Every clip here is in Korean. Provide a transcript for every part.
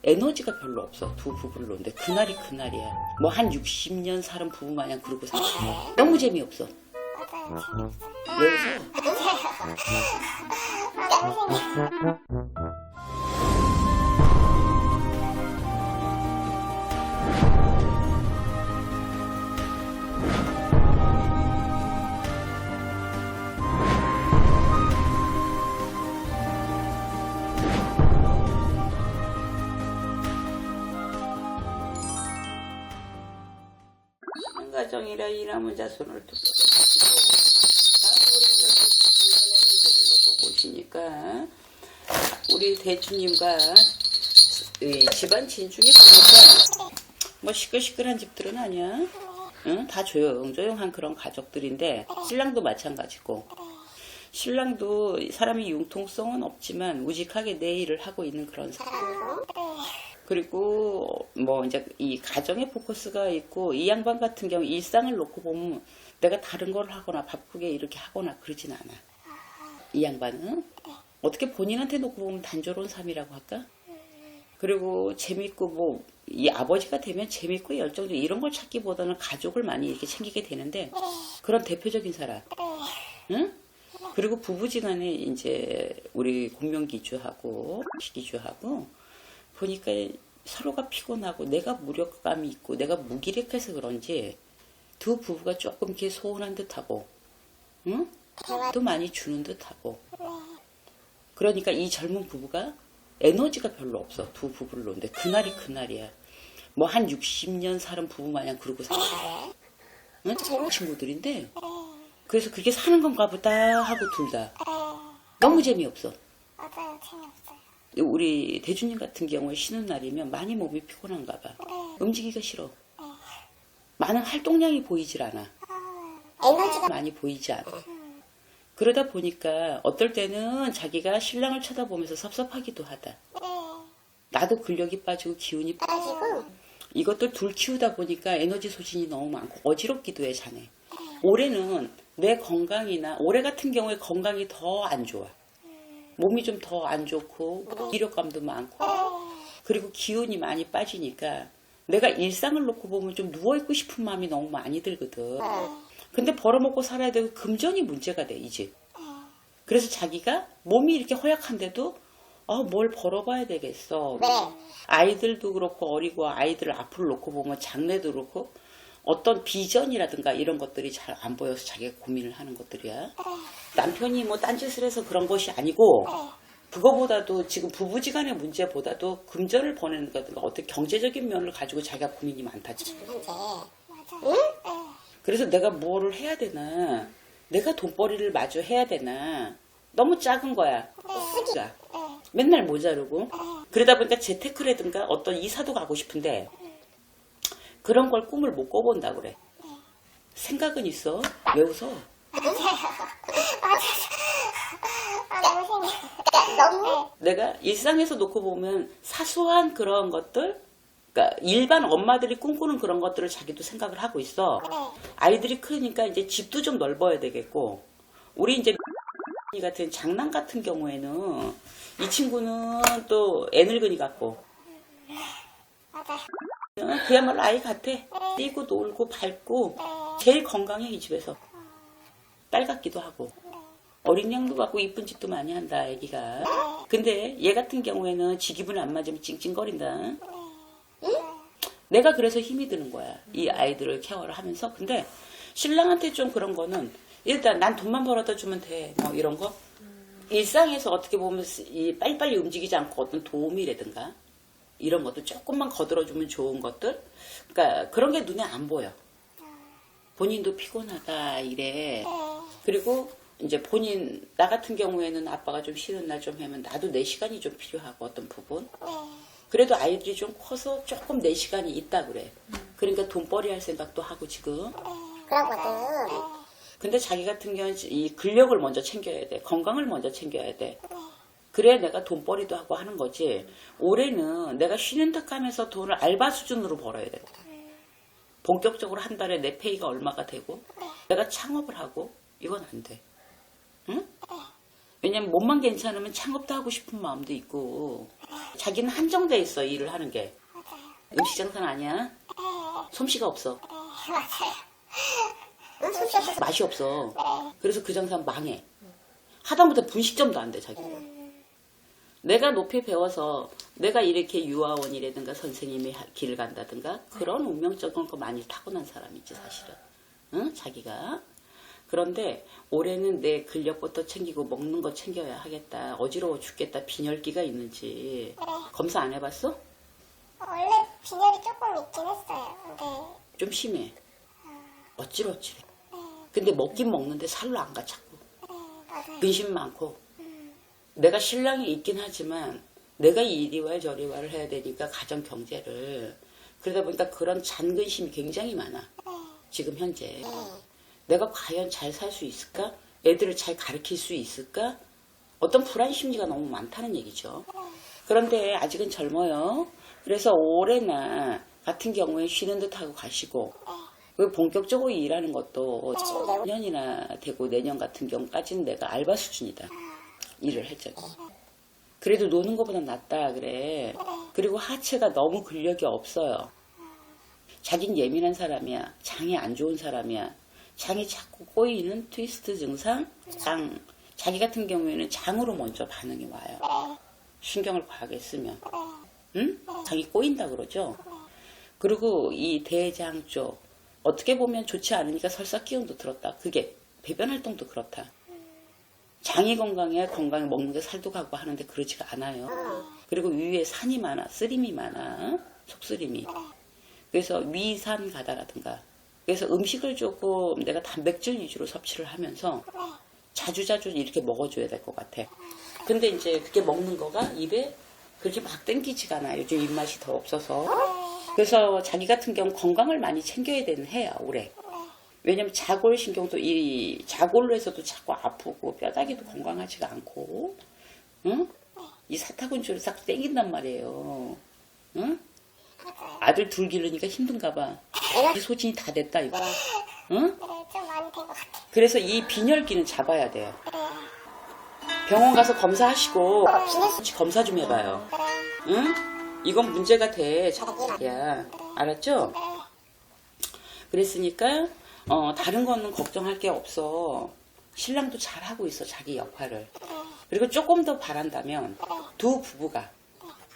에너지가 별로 없어. 두 부부를 놓는데 그날이 그날이야. 뭐 한 60년 살은 부부 마냥 그러고 살아. 너무 재미없어. 맞아요. 재미없어요. 왜 웃어? 가정이라 일하면 자손을 두고 우리 보시니까 우리 대주님과 집안 진중이 보니까 뭐 시끌시끌한 집들은 아니야. 응? 다 조용조용한 그런 가족들인데 신랑도 마찬가지고 신랑도 사람이 융통성은 없지만 우직하게 내 일을 하고 있는 그런 사람. 그리고 뭐 이제 이 가정에 포커스가 있고 이 양반 같은 경우 일상을 놓고 보면 내가 다른 걸 하거나 바쁘게 이렇게 하거나 그러진 않아. 이 양반은 어떻게 본인한테 놓고 보면 단조로운 삶이라고 할까? 그리고 재밌고 뭐 이 아버지가 되면 재밌고 열정적 이런 걸 찾기보다는 가족을 많이 이렇게 챙기게 되는데 그런 대표적인 사람. 응? 그리고 부부지간에 이제 우리 공명기주하고 시기주하고 보니까 서로가 피곤하고 내가 무력감이 있고 내가 무기력해서 그런지 두 부부가 조금 이렇게 소원한 듯하고 응? 또 많이 주는 듯하고 그러니까 이 젊은 부부가 에너지가 별로 없어. 두 부부를 놓는데 그날이 그날이야. 뭐 한 60년 살은 부부 마냥 그러고 살아. 응? 친구들인데 그래서 그게 사는 건가 보다 하고 둘 다 너무 재미없어. 맞아요. 재미없어요. 우리 대주님 같은 경우에 쉬는 날이면 많이 몸이 피곤한가 봐. 움직이기가 싫어. 많은 활동량이 보이질 않아. 에너지가 많이 보이지 않아. 그러다 보니까 어떨 때는 자기가 신랑을 쳐다보면서 섭섭하기도 하다. 나도 근력이 빠지고 기운이 빠지고 이것들 둘 키우다 보니까 에너지 소진이 너무 많고 어지럽기도 해 자네. 올해는 내 건강이나 올해 같은 경우에 건강이 더 안 좋아. 몸이 좀 더 안 좋고 무기력감도 많고 그리고 기운이 많이 빠지니까 내가 일상을 놓고 보면 좀 누워있고 싶은 마음이 너무 많이 들거든. 근데 벌어먹고 살아야 되고 금전이 문제가 돼 이제. 그래서 자기가 몸이 이렇게 허약한데도 뭘 벌어봐야 되겠어. 아이들도 그렇고 어리고 아이들 앞을 놓고 보면 장래도 그렇고 어떤 비전이라든가 이런 것들이 잘 안 보여서 자기가 고민을 하는 것들이야. 남편이 뭐 딴짓을 해서 그런 것이 아니고 그거보다도 지금 부부지간의 문제보다도 금전을 버내는 거든가 어떤 경제적인 면을 가지고 자기가 고민이 많다. 그래서 내가 뭐를 해야 되나 내가 돈벌이를 마저 해야 되나 너무 작은 거야. 맨날 모자르고 그러다 보니까 재테크라든가 어떤 이사도 가고 싶은데 그런 걸 꿈을 못 꿔본다 그래. 생각은 있어. 왜 웃어? 너무 내가 일상에서 놓고 보면 사소한 그런 것들 그러니까 일반 엄마들이 꿈꾸는 그런 것들을 자기도 생각을 하고 있어. 아이들이 크니까 이제 집도 좀 넓어야 되겠고 우리 이제 같은 장남 같은 경우에는 이 친구는 또 애늙은이 같고 그야말로 아이 같아. 뛰고 놀고 밝고 제일 건강해 이 집에서. 딸 같기도 하고 어린 양도 같고 이쁜 짓도 많이 한다 애기가. 근데 얘 같은 경우에는 지 기분 안 맞으면 찡찡거린다. 내가 그래서 힘이 드는 거야 이 아이들을 케어를 하면서. 근데 신랑한테 좀 그런 거는 일단 난 돈만 벌어다 주면 돼 뭐 이런 거 일상에서 어떻게 보면 빨리빨리 움직이지 않고 어떤 도움이라든가 이런 것도 조금만 거들어주면 좋은 것들 그러니까 그런 게 눈에 안 보여. 본인도 피곤하다 이래. 그리고 이제 본인 나 같은 경우에는 아빠가 좀 쉬는 날 좀 하면 나도 내 시간이 좀 필요하고 어떤 부분 그래도 아이들이 좀 커서 조금 내 시간이 있다 그래. 그러니까 돈벌이 할 생각도 하고 지금 그러거든. 근데 자기 같은 경우는 이 근력을 먼저 챙겨야 돼. 건강을 먼저 챙겨야 돼. 그래야 내가 돈벌이도 하고 하는 거지. 올해는 내가 쉬는 척 하면서 돈을 알바 수준으로 벌어야 돼. 본격적으로 한 달에 내 페이가 얼마가 되고 내가 창업을 하고 이건 안 돼. 응? 왜냐면 몸만 괜찮으면 창업도 하고 싶은 마음도 있고 자기는 한정돼 있어 일을 하는 게. 맞아요. 음식 장사는 아니야. 네. 솜씨가 없어. 네, 맞아요. 솜씨 없어서. 맛이 없어. 네. 그래서 그 장사는 망해. 하다못해 분식점도 안 돼 자기. 내가 높이 배워서 내가 이렇게 유아원이라든가 선생님의 길을 간다든가 그런 운명적인 거 많이 타고난 사람이지 사실은. 응? 자기가. 그런데 올해는 내 근력부터 챙기고 먹는 거 챙겨야 하겠다. 어지러워 죽겠다. 빈혈기가 있는지. 검사 안 해봤어? 원래 빈혈이 조금 있긴 했어요. 근데 좀 심해. 어찌러찌래. 근데 먹긴 먹는데 살로 안 가 자꾸. 네, 맞아요. 근심 많고. 내가 신랑이 있긴 하지만 내가 이리와 저리와를 해야 되니까 가정 경제를. 그러다 보니까 그런 잔근심이 굉장히 많아. 지금 현재. 내가 과연 잘 살 수 있을까? 애들을 잘 가르칠 수 있을까? 어떤 불안 심리가 너무 많다는 얘기죠. 그런데 아직은 젊어요. 그래서 올해나 같은 경우에 쉬는 듯 하고 가시고 그 본격적으로 일하는 것도 5년이나 되고 내년 같은 경우까지는 내가 알바 수준이다. 일을 할 적이. 그래도 노는 것보다 낫다 그래. 그리고 하체가 너무 근력이 없어요. 자긴 예민한 사람이야. 장이 안 좋은 사람이야. 장이 자꾸 꼬이는 트위스트 증상, 자기 같은 경우에는 장으로 먼저 반응이 와요. 신경을 과하게 쓰면. 응? 장이 꼬인다 그러죠. 그리고 이 대장 쪽 어떻게 보면 좋지 않으니까 설사 기운도 들었다. 그게 배변 활동도 그렇다. 장이 건강해 먹는 게 살도 가고 하는데 그렇지가 않아요. 그리고 위에 산이 많아, 쓰림이 많아, 속쓰림이. 그래서 위산 가다라든가. 그래서 음식을 조금 내가 단백질 위주로 섭취를 하면서 자주자주 이렇게 먹어줘야 될 것 같아. 근데 이제 그렇게 먹는 거가 입에 그렇게 막 땡기지가 않아. 요즘 입맛이 더 없어서. 그래서 자기 같은 경우 건강을 많이 챙겨야 되는 해야 올해. 왜냐면 자골신경도 이 자골로 해서도 자꾸 아프고 뼈다귀도 건강하지가 않고, 응? 이 사타구니줄이 싹 땡긴단 말이에요. 응? 아들 둘 기르니까 힘든가 봐. 이 소진이 다 됐다 이거. 응? 네, 좀 많이 된 것 같아요. 그래서 이 빈혈기는 잡아야 돼요. 병원 가서 검사하시고 검사 좀 해봐요. 응? 이건 문제가 돼. 자기야. 알았죠? 그랬으니까 다른 거는 걱정할 게 없어. 신랑도 잘하고 있어 자기 역할을. 그리고 조금 더 바란다면 두 부부가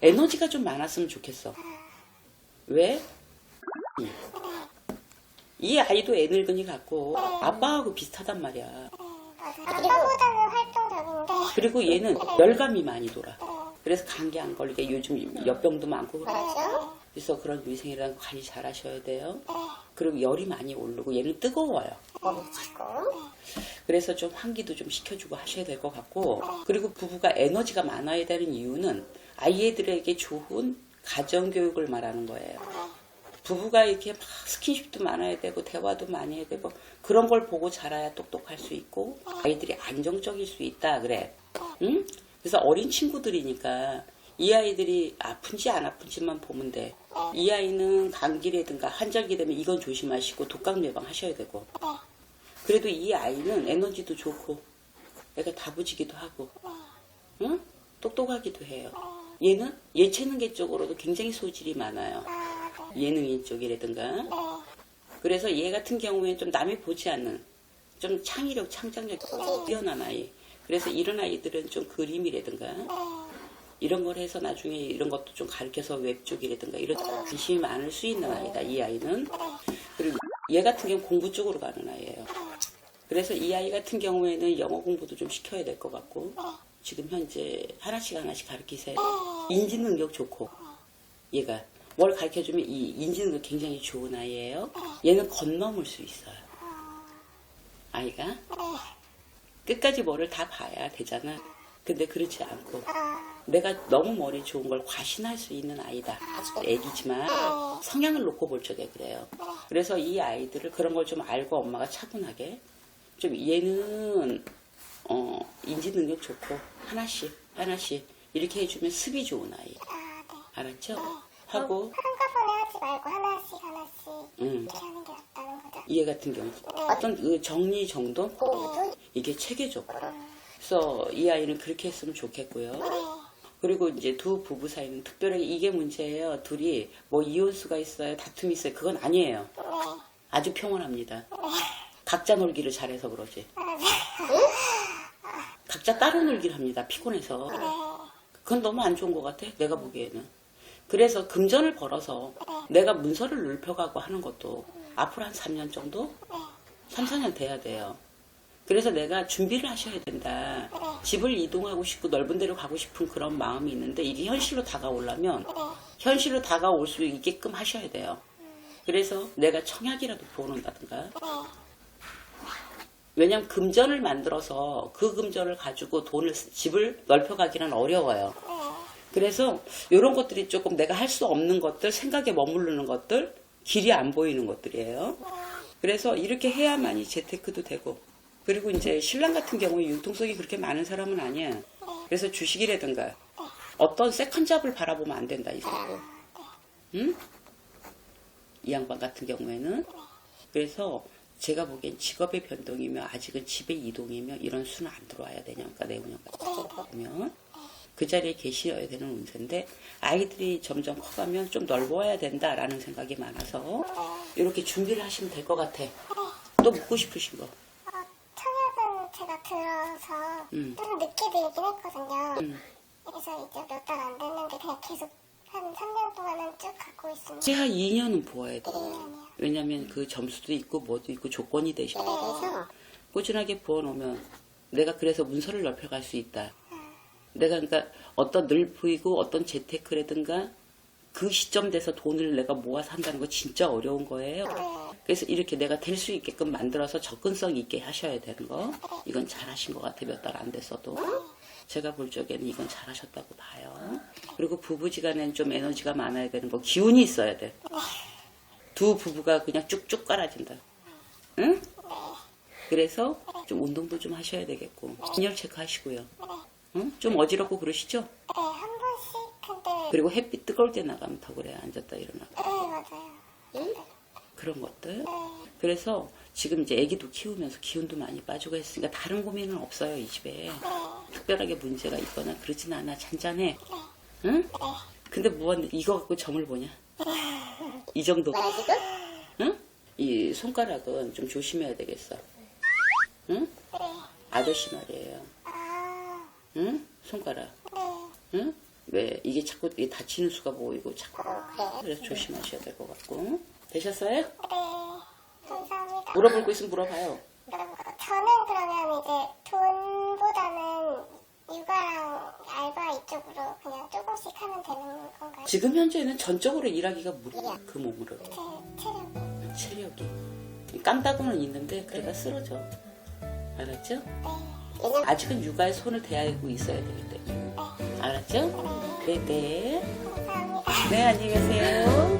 에너지가 좀 많았으면 좋겠어. 왜? 이 아이도 애늙은이 같고 아빠하고 비슷하단 말이야. 아빠보다는 활동적인데. 그리고 얘는 열감이 많이 돌아. 그래서 감기 안 걸리게 요즘 열병도 많고 그렇죠? 그래서 그런 위생이라는 거 관리 잘 하셔야 돼요. 그리고 열이 많이 오르고 얘는 뜨거워요. 몸이 차고. 그래서 좀 환기도 좀 시켜주고 하셔야 될 것 같고, 그리고 부부가 에너지가 많아야 되는 이유는 아이들에게 좋은 가정교육을 말하는 거예요. 부부가 이렇게 막 스킨십도 많아야 되고 대화도 많이 해야 되고 그런 걸 보고 자라야 똑똑할 수 있고 아이들이 안정적일 수 있다 그래. 응? 그래서 어린 친구들이니까 이 아이들이 아픈지 안 아픈지만 보면 돼. 이 아이는 감기라든가 환절기 되면 이건 조심하시고 독감 예방하셔야 되고. 그래도 이 아이는 에너지도 좋고 애가 다부지기도 하고 응? 똑똑하기도 해요. 얘는 예체능계 쪽으로도 굉장히 소질이 많아요. 예능인 쪽이라든가. 그래서 얘 같은 경우에는 좀 남이 보지 않는 좀 창의력, 창작력이 뛰어난 아이. 그래서 이런 아이들은 좀 그림이라든가 이런 걸 해서 나중에 이런 것도 좀 가르쳐서 웹 쪽이라든가 이런 관심이 많을 수 있는 아이다. 이 아이는. 그리고 얘 같은 경우는 공부 쪽으로 가는 아이예요. 그래서 이 아이 같은 경우에는 영어 공부도 좀 시켜야 될 것 같고 지금 현재 하나씩 가르치세요. 인지 능력 좋고 얘가 뭘 가르쳐주면 이 인지 능력 굉장히 좋은 아이예요. 얘는 건너물 수 있어요. 아이가 끝까지 뭐를 다 봐야 되잖아. 근데 그렇지 않고 내가 너무 머리 좋은 걸 과신할 수 있는 아이다. 애기지만 성향을 놓고 볼 적에 그래요. 그래서 이 아이들을 그런 걸 좀 알고 엄마가 차분하게 좀 얘는 인지 능력 좋고 하나씩 이렇게 해주면 습이 좋은 아이. 알았죠? 하고 한꺼번에 하지 말고 하나씩 이렇게 하는 게 낫다는 거죠. 얘 같은 경우 어떤 그 정리정돈 이게 체계적. 그래서 이 아이는 그렇게 했으면 좋겠고요. 네. 그리고 이제 두 부부 사이는 특별하게 이게 문제예요. 둘이 뭐 이혼수가 있어요, 다툼이 있어요. 그건 아니에요. 네. 아주 평온합니다. 각자 놀기를 잘해서 그러지. 각자 따로 놀기를 합니다. 피곤해서. 그건 너무 안 좋은 것 같아. 내가 보기에는. 그래서 금전을 벌어서 내가 문서를 넓혀가고 하는 것도 앞으로 한 3년 정도? 3, 4년 돼야 돼요. 그래서 내가 준비를 하셔야 된다. 집을 이동하고 싶고 넓은 데로 가고 싶은 그런 마음이 있는데 이게 현실로 다가오려면 현실로 다가올 수 있게끔 하셔야 돼요. 그래서 내가 청약이라도 부어놓는다든가. 왜냐면 금전을 만들어서 그 금전을 가지고 집을 넓혀가기는 어려워요. 그래서 이런 것들이 조금 내가 할 수 없는 것들, 생각에 머무르는 것들, 길이 안 보이는 것들이에요. 그래서 이렇게 해야만이 재테크도 되고, 그리고 이제 신랑 같은 경우에 융통성이 그렇게 많은 사람은 아니야. 그래서 주식이라든가 어떤 세컨잡을 바라보면 안 된다 이거고. 응? 이 양반 같은 경우에는. 그래서 제가 보기엔 직업의 변동이며 아직은 집의 이동이며 이런 수는 안 들어와야 되냐니까 내후년 같은 거 보면 그 자리에 계셔야 되는 운세인데 아이들이 점점 커가면 좀 넓어야 된다라는 생각이 많아서 이렇게 준비를 하시면 될 것 같아. 또 묻고 싶으신 거. 청약은 제가 들어서 좀 늦게 들긴 했거든요. 그래서 이제 몇 달 안 됐는데 그냥 계속 한 3년 동안은 쭉 갖고 있습니다. 최하 2년은 부어야 돼. 2년이요. 왜냐면 그 점수도 있고 뭐도 있고 조건이 되시고 꾸준하게 부어놓으면 내가 그래서 문서를 넓혀갈 수 있다. 내가 그러니까 어떤 넓히고 어떤 재테크라든가 그 시점 돼서 돈을 내가 모아서 한다는 거 진짜 어려운 거예요. 그래서 이렇게 내가 될 수 있게끔 만들어서 접근성 있게 하셔야 되는 거. 이건 잘하신 것 같아. 몇 달 안 됐어도. 제가 볼 적에는 이건 잘하셨다고 봐요. 그리고 부부지간에는 좀 에너지가 많아야 되는 거. 기운이 있어야 돼. 두 부부가 그냥 쭉쭉 깔아진다. 응? 그래서 좀 운동도 좀 하셔야 되겠고. 빈혈 체크 하시고요. 응? 좀 어지럽고 그러시죠? 네, 한 번씩 근데 그리고 햇빛 뜨거울 때 나가면 더 그래. 앉았다 일어나고. 네, 맞아요. 그런 것들. 그래서 지금 이제 아기도 키우면서 기운도 많이 빠지고 했으니까 다른 고민은 없어요, 이 집에. 특별하게 문제가 있거나 그러진 않아. 잔잔해. 응? 근데 이거 갖고 점을 보냐? 이 정도. 응? 이 손가락은 좀 조심해야 되겠어. 응? 아저씨 말이에요. 응? 손가락. 응? 왜 이게 자꾸 이게 다치는 수가 보이고 자꾸 그래서 조심하셔야 될 것 같고. 되셨어요? 네, 감사합니다. 물어볼 거 있으면 물어봐요. 저는 그러면 이제 돈보다는 육아랑 알바 이쪽으로 그냥 조금씩 하면 되는 건가요? 지금 현재는 전적으로 일하기가 무리야. 그 몸으로. 제 체력이. 체력이. 깐다고는 있는데 그래가 쓰러져. 알았죠? 네. 아직은 육아에 손을 대고 있어야 되기 때문에. 알았죠? 네. 감사합니다. 네, 안녕히 계세요.